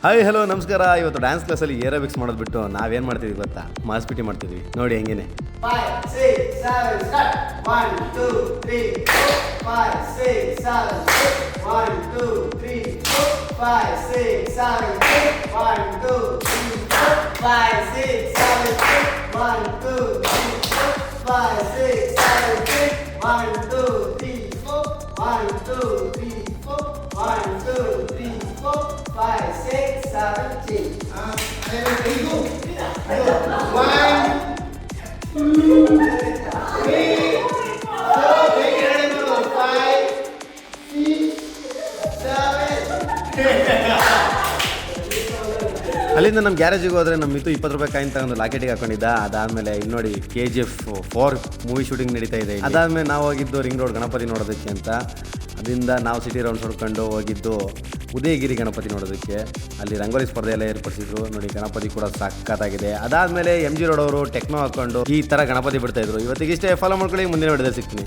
Hi hello ನಮಸ್ಕಾರ. ಇವತ್ತು dance ಕ್ಲಾಸಲ್ಲಿ ಏರೋಬಿಕ್ಸ್ ಮಾಡೋದು ಬಿಟ್ಟು ನಾವೇನು ಮಾಡ್ತಿದ್ವಿ ಗೊತ್ತಾ, ಮಾಸ್ ಪಿ ಟಿ ಮಾಡ್ತಿದ್ವಿ. ನೋಡಿ ಹೆಂಗೇನೆ. 5, 6, 7, start. 1, 2, 3, 4, 5, 6, 7, 8. 1, 2, 3, 4, 5, 6, 7, 8. 1, 2, 3, 4, 5, 6, 7, 8. 1, 2, 3, 4, 5, 6, 7, 8. 1, 2, 3, 4, 1, 2, 3, 4, 1, 2, 3, 4, 5, 6, 7, 8. ಅಲ್ಲಿಂದ ನಮ್ಮ ಗ್ಯಾರೇಜಿಗೆ ಹೋದರೆ ನಮ್ಮ ಮಿತು 20 ರೂಪಾಯಿ ಕಾಯಿನ್ ತಗೊಂಡು ಲಾಕೆಟಿಗೆ ಹಾಕೊಂಡಿದ್ದ. ಅದಾದಮೇಲೆ ಇಲ್ಲಿ ನೋಡಿ KGF 4 ಮೂವಿ ಶೂಟಿಂಗ್ ನಡೀತಾ ಇದೆ. ಅದಾದಮೇಲೆ ನಾವು ಹೋಗಿದ್ದು ರಿಂಗ್ ರೋಡ್ ಗಣಪತಿ ನೋಡೋದಕ್ಕೆ ಅಂತ. ಅದರಿಂದ ನಾವು ಸಿಟಿ ರೌಂಡ್ಸ್ ಹೊಡ್ಕೊಂಡು ಹೋಗಿದ್ದು ಉದಯಗಿರಿ ಗಣಪತಿ ನೋಡೋದಕ್ಕೆ. ಅಲ್ಲಿ ರಂಗೋಲಿ ಸ್ಪರ್ಧೆ ಎಲ್ಲ ಏರ್ಪಡಿಸಿದ್ರು. ನೋಡಿ ಗಣಪತಿ ಕೂಡ ಸಖತ್ತಾಗಿದೆ. ಅದಾದಮೇಲೆ MG ರೋಡ್ ಅವರು ಟೆಕ್ನೋ ಹಾಕೊಂಡು ಈ ಥರ ಗಣಪತಿ ಬಿಡ್ತಾಯಿದ್ರು. ಇವತ್ತಿಗಿಷ್ಟೇ. ಫಾಲೋ ಮಾಡ್ಕೊಳ್ಳಿ, ಮುಂದಿನ ವಿಡಿಯೋದಲ್ಲಿ ಸಿಗ್ತೀನಿ.